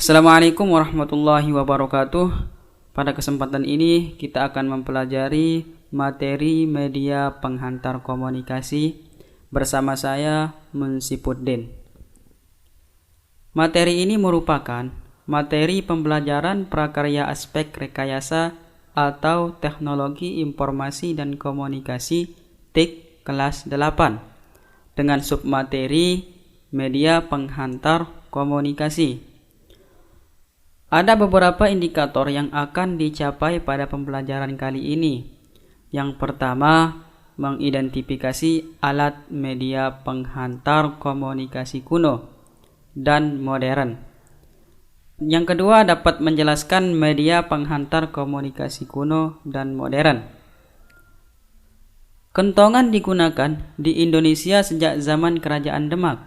Assalamualaikum warahmatullahi wabarakatuh. Pada kesempatan ini kita akan mempelajari materi media penghantar komunikasi bersama saya Munsipuddin. Materi ini merupakan materi pembelajaran prakarya aspek rekayasa atau teknologi informasi dan komunikasi TIK kelas 8 dengan submateri media penghantar komunikasi. Ada beberapa indikator yang akan dicapai pada pembelajaran kali ini. Yang pertama, mengidentifikasi alat media penghantar komunikasi kuno dan modern. Yang kedua, dapat menjelaskan media penghantar komunikasi kuno dan modern. Kentongan digunakan di Indonesia sejak zaman Kerajaan Demak.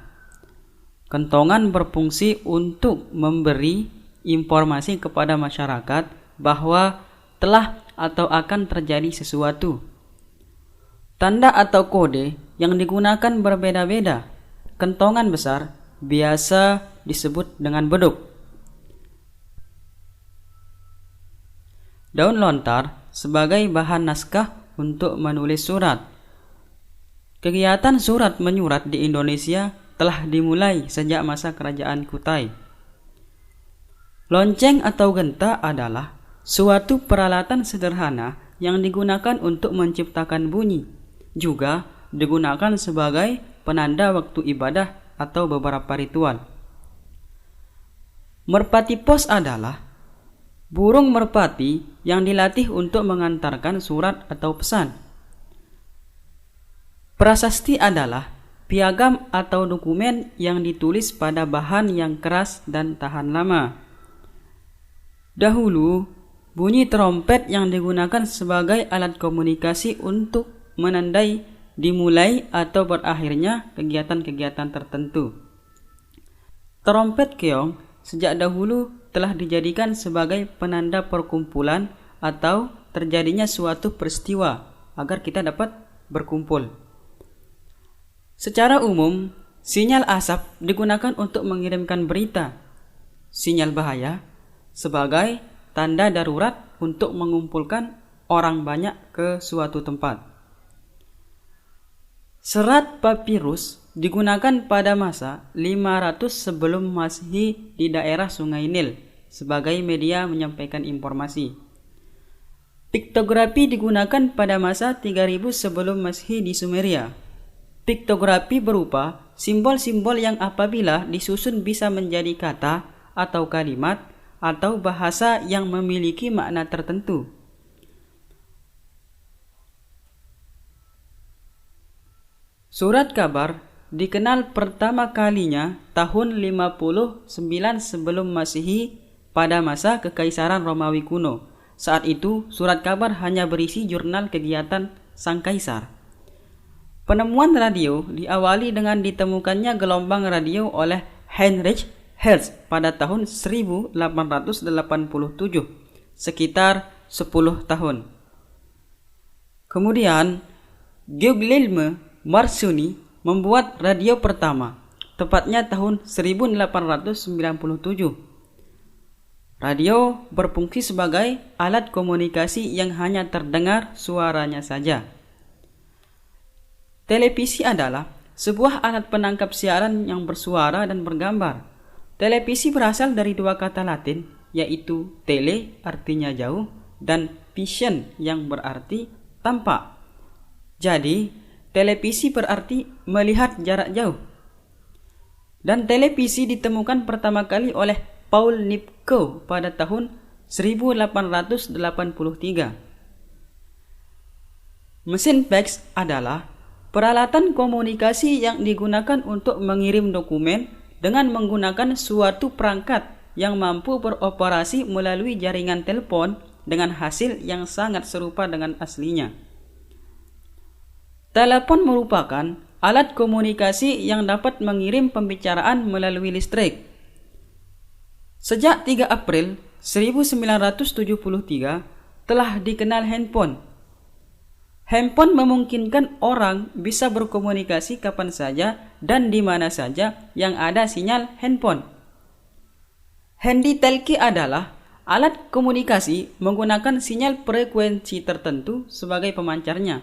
Kentongan berfungsi untuk memberi informasi kepada masyarakat bahwa telah atau akan terjadi sesuatu. Tanda atau kode yang digunakan berbeda-beda. Kentongan besar biasa disebut dengan beduk. Daun lontar sebagai bahan naskah untuk menulis surat. Kegiatan surat menyurat di Indonesia telah dimulai sejak masa Kerajaan Kutai. Lonceng atau genta adalah suatu peralatan sederhana yang digunakan untuk menciptakan bunyi. Juga digunakan sebagai penanda waktu ibadah atau beberapa ritual. Merpati pos adalah burung merpati yang dilatih untuk mengantarkan surat atau pesan. Prasasti adalah piagam atau dokumen yang ditulis pada bahan yang keras dan tahan lama. Dahulu, bunyi trompet yang digunakan sebagai alat komunikasi untuk menandai dimulai atau berakhirnya kegiatan-kegiatan tertentu. Trompet keong sejak dahulu telah dijadikan sebagai penanda perkumpulan atau terjadinya suatu peristiwa agar kita dapat berkumpul. Secara umum, sinyal asap digunakan untuk mengirimkan berita. Sinyal bahaya sebagai tanda darurat untuk mengumpulkan orang banyak ke suatu tempat. Serat papirus digunakan pada masa 500 sebelum Masehi di daerah Sungai Nil sebagai media menyampaikan informasi. Piktografi digunakan pada masa 3000 sebelum Masehi di Sumeria. Piktografi berupa simbol-simbol yang apabila disusun bisa menjadi kata atau kalimat atau bahasa yang memiliki makna tertentu. Surat kabar dikenal pertama kalinya tahun 59 sebelum Masehi pada masa Kekaisaran Romawi kuno. Saat itu, surat kabar hanya berisi jurnal kegiatan sang kaisar. Penemuan radio diawali dengan ditemukannya gelombang radio oleh Heinrich Hertz pada tahun 1887, sekitar 10 tahun. Kemudian, Guglielmo Marconi membuat radio pertama, tepatnya tahun 1897. Radio berfungsi sebagai alat komunikasi yang hanya terdengar suaranya saja. Televisi adalah sebuah alat penangkap siaran yang bersuara dan bergambar. Televisi berasal dari dua kata Latin, yaitu tele artinya jauh dan vision yang berarti tampak. Jadi, televisi berarti melihat jarak jauh. Dan televisi ditemukan pertama kali oleh Paul Nipkow pada tahun 1883. Mesin fax adalah peralatan komunikasi yang digunakan untuk mengirim dokumen dengan menggunakan suatu perangkat yang mampu beroperasi melalui jaringan telepon dengan hasil yang sangat serupa dengan aslinya. Telepon merupakan alat komunikasi yang dapat mengirim pembicaraan melalui listrik. Sejak 3 April 1973 telah dikenal handphone. Handphone memungkinkan orang bisa berkomunikasi kapan saja dan di mana saja yang ada sinyal handphone. Handy-talkie adalah alat komunikasi menggunakan sinyal frekuensi tertentu sebagai pemancarnya.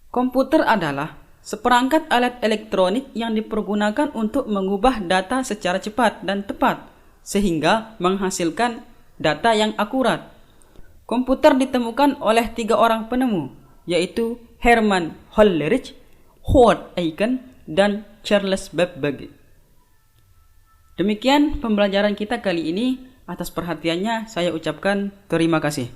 Komputer adalah seperangkat alat elektronik yang dipergunakan untuk mengubah data secara cepat dan tepat, sehingga menghasilkan data yang akurat. Komputer ditemukan oleh 3 orang penemu, yaitu Herman Hollerith, Howard Aiken, dan Charles Babbage. Demikian pembelajaran kita kali ini. Atas perhatiannya saya ucapkan terima kasih.